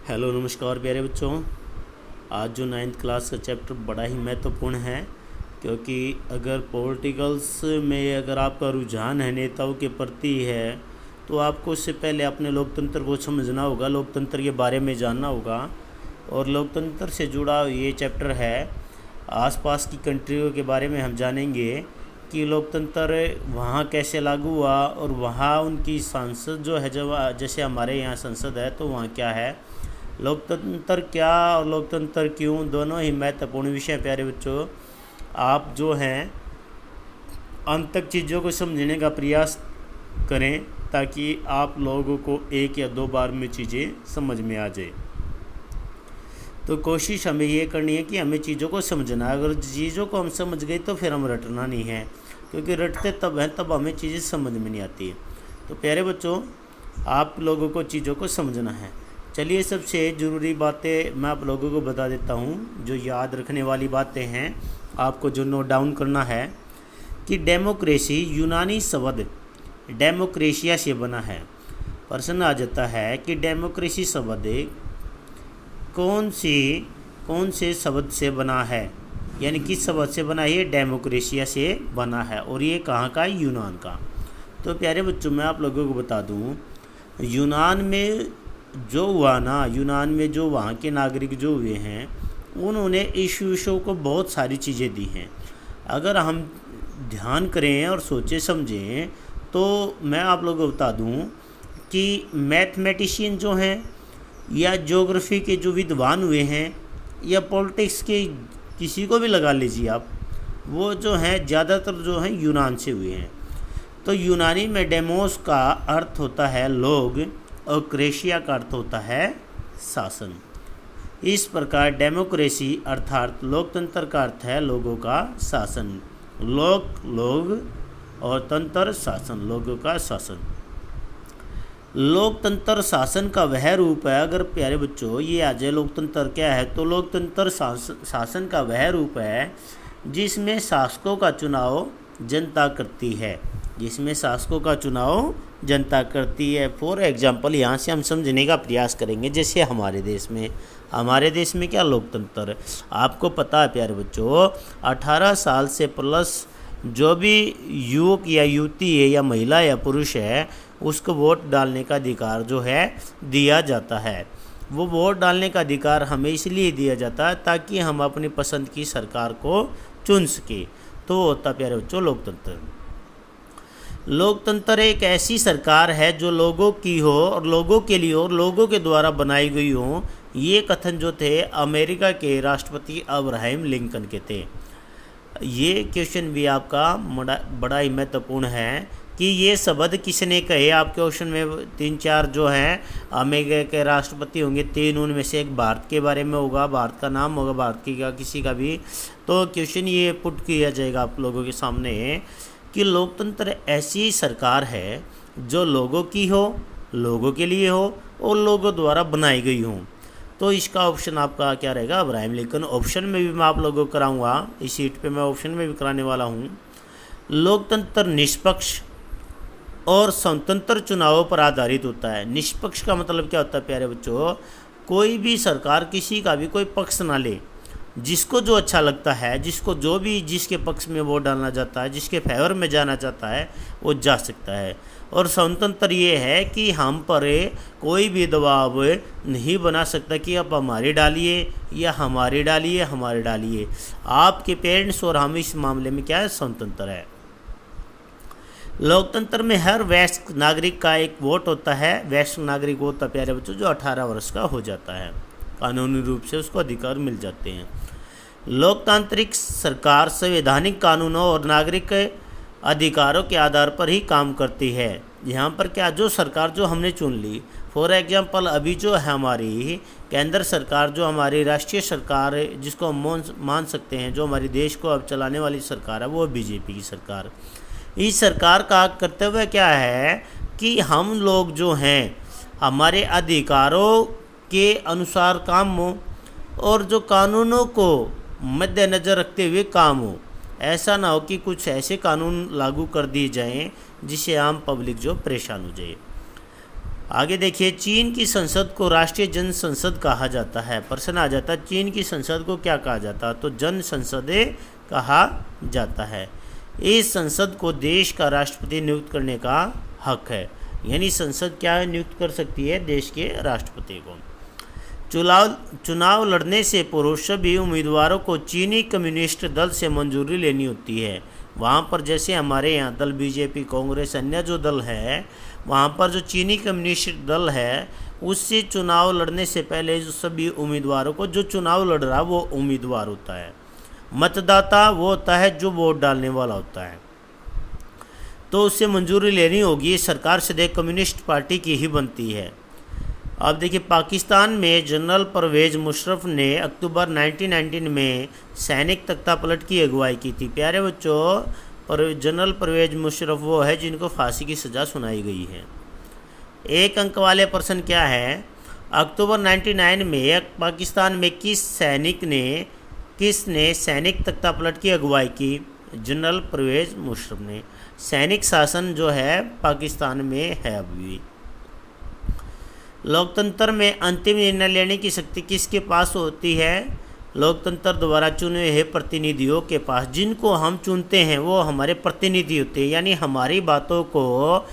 Hello नमस्कार प्यारे बच्चों। आज जो नाइन्थ क्लास का चैप्टर बड़ा ही महत्वपूर्ण है, क्योंकि अगर पॉलिटिकल्स में अगर आपका रुझान है नेताओं के प्रति है तो आपको उससे पहले अपने लोकतंत्र को समझना होगा, लोकतंत्र के बारे में जानना होगा। और लोकतंत्र से जुड़ा ये चैप्टर है। आसपास की कंट्रियों के बारे में हम जानेंगे कि लोकतंत्र वहाँ कैसे लागू हुआ और वहाँ उनकी संसद जो है, जब जैसे हमारे यहाँ संसद है तो वहाँ क्या है, लोकतंत्र क्या और लोकतंत्र क्यों, दोनों ही महत्वपूर्ण विषय प्यारे बच्चों। आप जो हैं अंत तक चीज़ों को समझने का प्रयास करें ताकि आप लोगों को एक या दो बार में चीज़ें समझ में आ जाए। तो कोशिश हमें ये करनी है कि हमें चीज़ों को समझना है। अगर चीज़ों को हम समझ गए तो फिर हम रटना नहीं है, क्योंकि रटते तब हैं तब हमें चीज़ें समझ में नहीं आती है। तो प्यारे बच्चों, आप लोगों को चीज़ों को समझना है। चलिए, सबसे ज़रूरी बातें मैं आप लोगों को बता देता हूँ, जो याद रखने वाली बातें हैं, आपको जो नोट डाउन करना है कि डेमोक्रेसी शब्द शब्द डेमोक्रेशिया से बना है। प्रश्न आ जाता है कि डेमोक्रेसी शब्द कौन से शब्द से बना है, यानी किस शब्द से बना है। ये डेमोक्रेशिया से बना है और ये कहाँ का है, यूनान का। तो प्यारे बच्चों, मैं आप लोगों को बता दूँ, यूनान में जो हुआ ना, यूनान में जो वहाँ के नागरिक जो हुए हैं, उन्होंने इस विषयों को बहुत सारी चीज़ें दी हैं। अगर हम ध्यान करें और सोचें समझें तो मैं आप लोगों को बता दूं कि मैथमेटिशियन जो हैं या ज्योग्राफी के जो विद्वान हुए हैं या पॉलिटिक्स के किसी को भी लगा लीजिए आप, वो जो हैं ज़्यादातर जो हैं यूनान से हुए हैं। तो यूनानी में डेमोस का अर्थ होता है लोग और क्रेशिया का अर्थ होता है शासन। इस प्रकार डेमोक्रेसी अर्थात लोकतंत्र का अर्थ है लोगों का शासन। लोग और तंत्र शासन, लोगों का शासन। लोकतंत्र शासन का वह रूप है, अगर प्यारे बच्चों ये आ जाए लोकतंत्र क्या है, तो लोकतंत्र शासन का वह रूप है जिसमें शासकों का चुनाव जनता करती है, जिसमें शासकों का चुनाव जनता करती है। फॉर एग्जांपल यहाँ से हम समझने का प्रयास करेंगे, जैसे हमारे देश में क्या लोकतंत्र, आपको पता है प्यारे बच्चों, 18 साल से प्लस जो भी युवक या युवती है या महिला या पुरुष है, उसको वोट डालने का अधिकार जो है दिया जाता है। वो वोट डालने का अधिकार हमें इसलिए दिया जाता है ताकि हम अपनी पसंद की सरकार को चुन सके। तो होता प्यारे बच्चों लोकतंत्र। लोकतंत्र एक ऐसी सरकार है जो लोगों की हो और लोगों के लिए हो और लोगों के द्वारा बनाई गई हो। ये कथन जो थे अमेरिका के राष्ट्रपति अब्राहम लिंकन के थे। ये क्वेश्चन भी आपका बड़ा ही महत्वपूर्ण है कि ये शब्द किसने कहे। आपके क्वेश्चन में 3-4 जो हैं अमेरिका के राष्ट्रपति होंगे, 3 उनमें से एक भारत के बारे में होगा, भारत का नाम होगा, भारत की का किसी का भी। तो क्वेश्चन ये पुट किया जाएगा आप लोगों के सामने कि लोकतंत्र ऐसी सरकार है जो लोगों की हो, लोगों के लिए हो और लोगों द्वारा बनाई गई हो। तो इसका ऑप्शन आपका क्या रहेगा, अब्राहम लिंकन। ऑप्शन में भी मैं आप लोगों को कराऊंगा, इस सीट पे मैं ऑप्शन में भी कराने वाला हूँ। लोकतंत्र निष्पक्ष और स्वतंत्र चुनावों पर आधारित होता है। निष्पक्ष का मतलब क्या होता है प्यारे बच्चों, कोई भी सरकार किसी का भी कोई पक्ष ना ले, जिसको जो अच्छा लगता है, जिसको जो भी जिसके पक्ष में वोट डालना चाहता है, जिसके फेवर में जाना चाहता है, वो जा सकता है। और स्वतंत्र ये है कि हम पर कोई भी दबाव नहीं बना सकता कि आप हमारे डालिए या हमारे डालिए। आपके पेरेंट्स और हम इस मामले में क्या है, स्वतंत्र है। लोकतंत्र में हर वयस्क नागरिक का एक वोट होता है। वयस्क नागरिक होता है प्यारे बच्चों जो 18 वर्ष का हो जाता है, कानूनी रूप से उसको अधिकार मिल जाते हैं। लोकतांत्रिक सरकार संवैधानिक कानूनों और नागरिक अधिकारों के आधार पर ही काम करती है। यहाँ पर क्या, जो सरकार जो हमने चुन ली, फॉर एग्जांपल अभी जो है हमारी केंद्र सरकार, जो हमारी राष्ट्रीय सरकार जिसको हम मान सकते हैं, जो हमारे देश को अब चलाने वाली सरकार है, वो बीजेपी की सरकार। इस सरकार का कर्तव्य क्या है कि हम लोग जो हैं हमारे अधिकारों के अनुसार काम हो और जो कानूनों को मद्देनज़र रखते हुए काम हो। ऐसा ना हो कि कुछ ऐसे कानून लागू कर दिए जाएं जिससे आम पब्लिक जो परेशान हो जाए। आगे देखिए, चीन की संसद को राष्ट्रीय जन संसद कहा जाता है। प्रश्न आ जाता है चीन की संसद को क्या कहा जाता है, तो जन संसदें कहा जाता है। इस संसद को देश का राष्ट्रपति नियुक्त करने का हक है, यानी संसद क्या नियुक्त कर सकती है, देश के राष्ट्रपति को। चुनाव लड़ने से पूर्व सभी उम्मीदवारों को चीनी कम्युनिस्ट दल से मंजूरी लेनी होती है। वहाँ पर जैसे हमारे यहाँ दल बीजेपी, कांग्रेस, अन्य जो दल है, वहाँ पर जो चीनी कम्युनिस्ट दल है उससे चुनाव लड़ने से पहले जो सभी उम्मीदवारों को, जो चुनाव लड़ रहा वो उम्मीदवार होता है, मतदाता वो होता है जो वोट डालने वाला होता है, तो उससे मंजूरी लेनी होगी। सरकार सदैव कम्युनिस्ट पार्टी की ही बनती है। अब देखिए, पाकिस्तान में जनरल परवेज मुशर्रफ ने अक्टूबर 1919 में सैनिक तख्तापलट की अगुवाई की थी। प्यारे बच्चों, जनरल परवेज मुशर्रफ वो है जिनको फांसी की सज़ा सुनाई गई है। एक अंक वाले प्रश्न क्या है, अक्टूबर 1999 में पाकिस्तान में किसने सैनिक तख्तापलट की अगुवाई की? जनरल परवेज मुशर्रफ ने। सैनिक शासन जो है पाकिस्तान में है अभी। लोकतंत्र में अंतिम निर्णय लेने की शक्ति किसके पास होती है? लोकतंत्र द्वारा चुने हुए प्रतिनिधियों के पास। जिनको हम चुनते हैं वो हमारे प्रतिनिधि होते हैं, यानी हमारी बातों को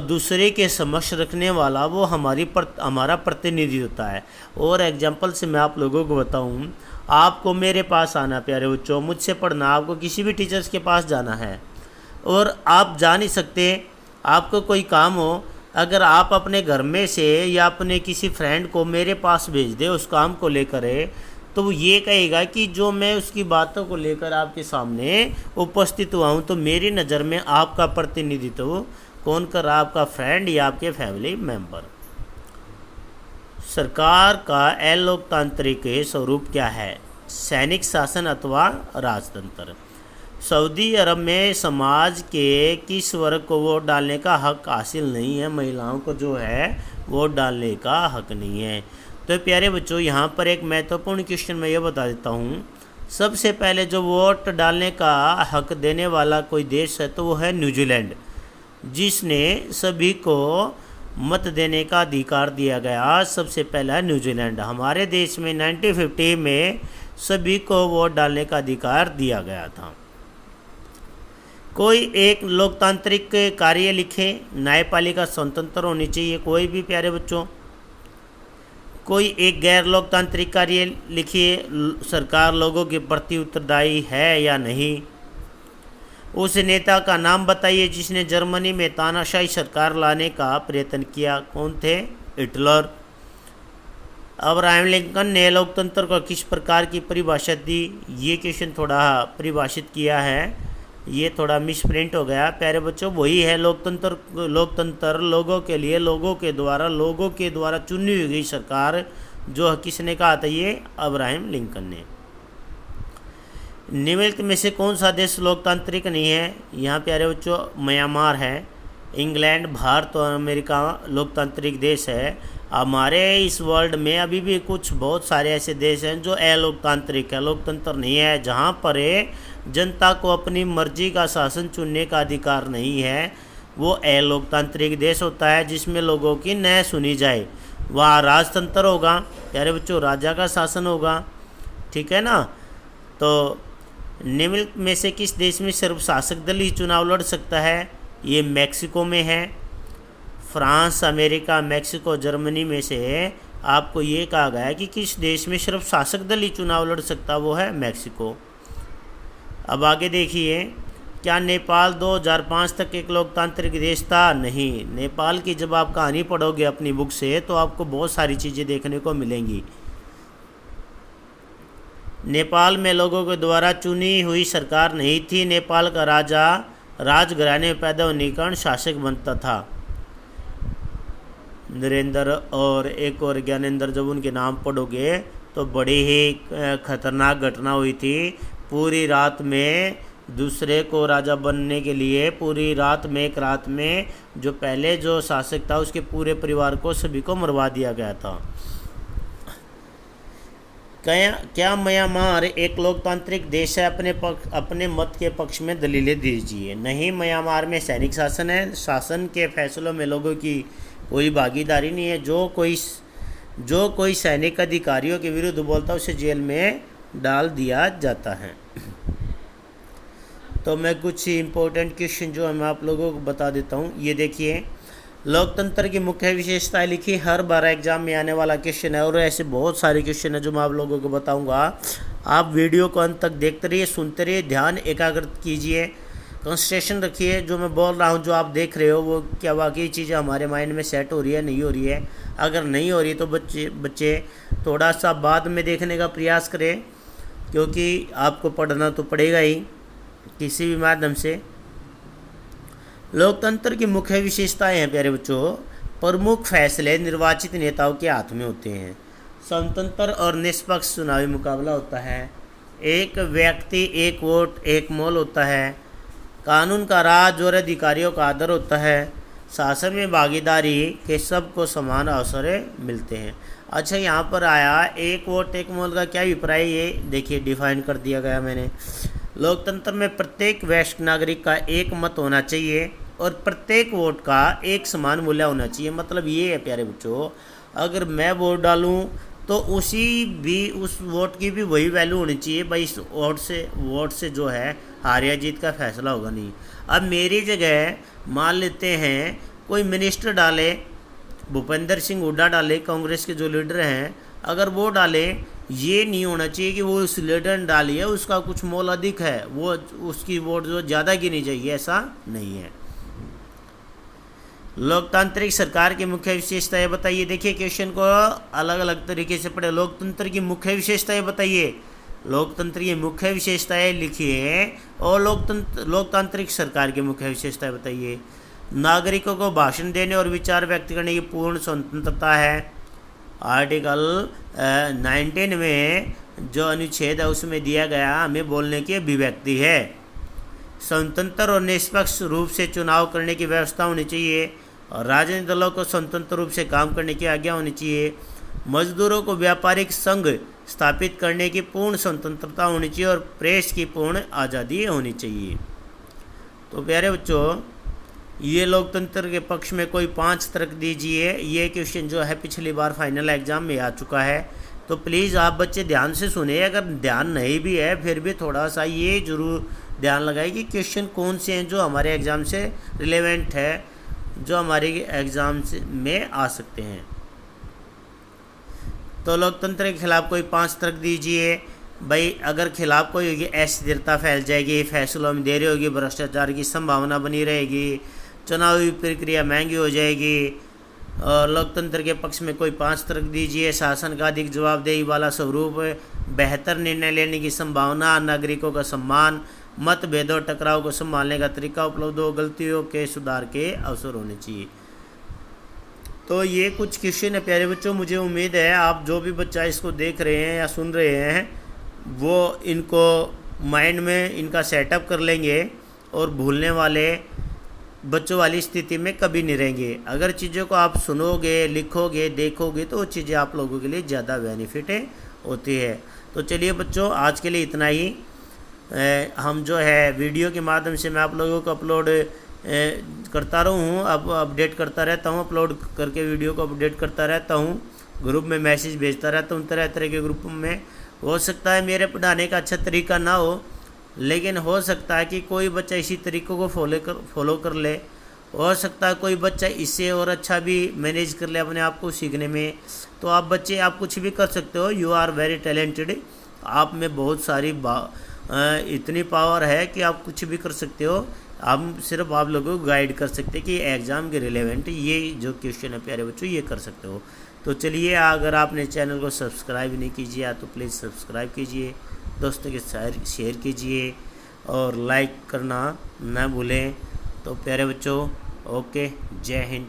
दूसरे के समक्ष रखने वाला वो हमारा प्रतिनिधि होता है। और एग्जाम्पल से मैं आप लोगों को बताऊं, आपको मेरे पास आना, प्यारे बच्चों, मुझसे पढ़ना, आपको किसी भी टीचर्स के पास जाना है और आप जा नहीं सकते, आपको कोई काम हो, अगर आप अपने घर में से या अपने किसी फ्रेंड को मेरे पास भेज दे उस काम को लेकर, तो वो ये कहेगा कि जो मैं उसकी बातों को लेकर आपके सामने उपस्थित हुआ हूँ, तो मेरी नज़र में आपका प्रतिनिधित्व कौन कर रहा? आपका फ्रेंड या आपके फैमिली मेंबर। सरकार का अलोकतांत्रिक स्वरूप क्या है? सैनिक शासन अथवा राजतंत्र। सऊदी अरब में समाज के किस वर्ग को वोट डालने का हक हासिल नहीं है? महिलाओं को जो है वोट डालने का हक नहीं है। तो प्यारे बच्चों, यहाँ पर एक महत्वपूर्ण क्वेश्चन मैं ये बता देता हूँ। सबसे पहले जो वोट डालने का हक देने वाला कोई देश है तो वो है न्यूजीलैंड, जिसने सभी को मत देने का अधिकार दिया गया। सबसे पहला न्यूजीलैंड। हमारे देश में 1950 में सभी को वोट डालने का अधिकार दिया गया था। कोई एक लोकतांत्रिक कार्य लिखे। न्यायपालिका स्वतंत्र होनी चाहिए, कोई भी, प्यारे बच्चों। कोई एक गैर लोकतांत्रिक कार्य लिखिए। सरकार लोगों के प्रति उत्तरदायी है या नहीं। उस नेता का नाम बताइए जिसने जर्मनी में तानाशाही सरकार लाने का प्रयत्न किया। कौन थे? हिटलर। अब्राहम लिंकन ने लोकतंत्र को किस प्रकार की परिभाषा दी? ये क्वेश्चन थोड़ा परिभाषित किया है, ये थोड़ा मिसप्रिंट हो गया। प्यारे बच्चों, वही है लोकतंत्र लोगों के लिए, लोगों के द्वारा चुनी हुई गई सरकार। जो किसने कहा था? ये अब्राहम लिंकन ने। निम्नलिखित में से कौन सा देश लोकतांत्रिक नहीं है? यहाँ प्यारे बच्चों म्यांमार है। इंग्लैंड, भारत और अमेरिका लोकतांत्रिक देश है। हमारे इस वर्ल्ड में अभी भी कुछ बहुत सारे ऐसे देश हैं जो अलोकतांत्रिक है, लोकतंत्र नहीं है, जहाँ पर जनता को अपनी मर्जी का शासन चुनने का अधिकार नहीं है। वो अलोकतांत्रिक देश होता है जिसमें लोगों की न सुनी जाए। वहाँ राजतंत्र होगा, प्यारे बच्चों, राजा का शासन होगा, ठीक है ना। तो निम्नलिखित में से किस देश में सिर्फ शासक दल ही चुनाव लड़ सकता है? ये मैक्सिको में है। फ्रांस, अमेरिका, मैक्सिको, जर्मनी में से आपको ये कहा गया है कि किस देश में सिर्फ शासक दल ही चुनाव लड़ सकता, वो है मैक्सिको। अब आगे देखिए, क्या नेपाल 2005 तक एक लोकतांत्रिक देश था? नहीं। नेपाल की जब आप कहानी पढ़ोगे अपनी बुक से तो आपको बहुत सारी चीज़ें देखने को मिलेंगी। नेपाल में लोगों के द्वारा चुनी हुई सरकार नहीं थी। नेपाल का राजा राजघराने में पैदा होने के कारण शासक बनता था। नरेंद्र और एक और ज्ञानेंद्र, जब उनके नाम पढ़ोगे तो बड़ी ही खतरनाक घटना हुई थी। पूरी रात में दूसरे को राजा बनने के लिए, पूरी रात में, एक रात में जो पहले जो शासक था उसके पूरे परिवार को, सभी को मरवा दिया गया था। क्या म्यांमार एक लोकतांत्रिक देश है? अपने मत के पक्ष में दलीलें दीजिए। नहीं, म्यांमार में सैनिक शासन है। शासन के फैसलों में लोगों की कोई भागीदारी नहीं है। जो कोई सैनिक अधिकारियों के विरुद्ध बोलता है उसे जेल में डाल दिया जाता है। तो मैं कुछ इम्पोर्टेंट क्वेश्चन जो है मैं आप लोगों को बता देता हूँ। ये देखिए, लोकतंत्र की मुख्य विशेषताएं लिखी। हर बार एग्जाम में आने वाला क्वेश्चन है और ऐसे बहुत सारे क्वेश्चन है जो मैं आप लोगों को बताऊंगा। आप वीडियो को अंत तक देखते रहिए, सुनते रहिए, ध्यान एकाग्र कीजिए, कंसंट्रेशन रखिए। जो मैं बोल रहा हूँ, जो आप देख रहे हो, वो क्या वाकई चीज़ें हमारे माइंड में सेट हो रही है, नहीं हो रही है? अगर नहीं हो रही तो बच्चे थोड़ा सा बाद में देखने का प्रयास करें, क्योंकि आपको पढ़ना तो पड़ेगा ही किसी भी माध्यम से। लोकतंत्र की मुख्य विशेषताएं हैं प्यारे बच्चों। प्रमुख फैसले निर्वाचित नेताओं के हाथ में होते हैं। स्वतंत्र और निष्पक्ष चुनावी मुकाबला होता है। एक व्यक्ति एक वोट एक मोल होता है। कानून का राज और अधिकारियों का आदर होता है। शासन में भागीदारी के सबको समान अवसर मिलते हैं। अच्छा, यहाँ पर आया एक वोट एक मोल का क्या अभिप्राय, ये देखिए डिफाइन कर दिया गया मैंने। लोकतंत्र में प्रत्येक वयस्क नागरिक का एक मत होना चाहिए और प्रत्येक वोट का एक समान मूल्य होना चाहिए। मतलब ये है प्यारे बच्चों, अगर मैं वोट डालूं तो उस वोट की भी वही वैल्यू होनी चाहिए भाई। इस वोट से जो है हार या जीत का फैसला होगा नहीं। अब मेरी जगह मान लेते हैं कोई मिनिस्टर डाले, भूपेंद्र सिंह हुड्डा डाले, कांग्रेस के जो लीडर हैं, अगर वो डाले, ये नहीं होना चाहिए कि वो उस लीडर ने डाली है उसका कुछ मोल अधिक है, वो उसकी वोट जो ज़्यादा गिनी चाहिए, ऐसा नहीं है। लोकतांत्रिक सरकार की मुख्य विशेषताएं बताइए। देखिए, क्वेश्चन को अलग अलग तरीके से पढ़े। लोकतंत्र की मुख्य विशेषताएं बताइए। लोकतंत्र की मुख्य विशेषताएं लिखिए और लोकतांत्रिक सरकार की मुख्य विशेषताएं बताइए। नागरिकों को भाषण देने और विचार व्यक्त करने की पूर्ण स्वतंत्रता है। आर्टिकल 19 में जो अनुच्छेद है उसमें दिया गया हमें बोलने की अभिव्यक्ति है। स्वतंत्र और निष्पक्ष रूप से चुनाव करने की व्यवस्था होनी चाहिए और राजनीतिक दलों को स्वतंत्र रूप से काम करने की आज्ञा होनी चाहिए। मजदूरों को व्यापारिक संघ स्थापित करने की पूर्ण स्वतंत्रता होनी चाहिए और प्रेस की पूर्ण आज़ादी होनी चाहिए। तो प्यारे बच्चों, ये लोकतंत्र के पक्ष में कोई 5 तर्क दीजिए। ये क्वेश्चन जो है पिछली बार फाइनल एग्जाम में आ चुका है, तो प्लीज़ आप बच्चे ध्यान से सुने। अगर ध्यान नहीं भी है फिर भी थोड़ा सा ये जरूर ध्यान लगाए कि क्वेश्चन कौन से हैं जो हमारे एग्ज़ाम से रिलेवेंट है, जो हमारे एग्ज़ाम में आ सकते हैं। तो लोकतंत्र के खिलाफ कोई 5 तर्क दीजिए भाई। अगर खिलाफ कोई होगी, अस्थिरता फैल जाएगी, फैसलों में देरी होगी, भ्रष्टाचार की संभावना बनी रहेगी, चुनावी प्रक्रिया महंगी हो जाएगी। और लोकतंत्र के पक्ष में कोई 5 तर्क दीजिए। शासन का अधिक जवाबदेही वाला स्वरूप, बेहतर निर्णय लेने की संभावना, नागरिकों का सम्मान, मतभेदों टकराव को संभालने का तरीका उपलब्ध हो, गलतियों के सुधार के अवसर होने चाहिए। तो ये कुछ क्वेश्चन है प्यारे बच्चों। मुझे उम्मीद है आप जो भी बच्चा इसको देख रहे हैं या सुन रहे हैं वो इनको माइंड में इनका सेटअप कर लेंगे और भूलने वाले बच्चों वाली स्थिति में कभी नहीं रहेंगे। अगर चीज़ों को आप सुनोगे, लिखोगे, देखोगे तो वो चीज़ें आप लोगों के लिए ज़्यादा बेनिफिट होती है। तो चलिए बच्चों, आज के लिए इतना ही। हम जो है वीडियो के माध्यम से मैं आप लोगों को अपलोड करता रहूँ, अब अपडेट करता रहता हूँ, अपलोड करके वीडियो को अपडेट करता रहता हूँ, ग्रुप में मैसेज भेजता रहता हूँ तरह तरह के ग्रुप में। हो सकता है मेरे पढ़ाने का अच्छा तरीका ना हो, लेकिन हो सकता है कि कोई बच्चा इसी तरीक़ों को फॉलो कर ले। हो सकता है कोई बच्चा इससे और अच्छा भी मैनेज कर ले अपने आप को सीखने में। तो आप बच्चे, आप कुछ भी कर सकते हो। You are very talented. आप में बहुत सारी इतनी पावर है कि आप कुछ भी कर सकते हो। हम सिर्फ आप लोगों को गाइड कर सकते हैं कि एग्ज़ाम के रिलेवेंट ये जो क्वेश्चन है प्यारे बच्चों ये कर सकते हो। तो चलिए, अगर आपने चैनल को सब्सक्राइब नहीं कीजिए तो प्लीज़ सब्सक्राइब कीजिए, दोस्तों के साथ शेयर कीजिए और लाइक करना ना भूलें। तो प्यारे बच्चों, ओके, जय हिंद।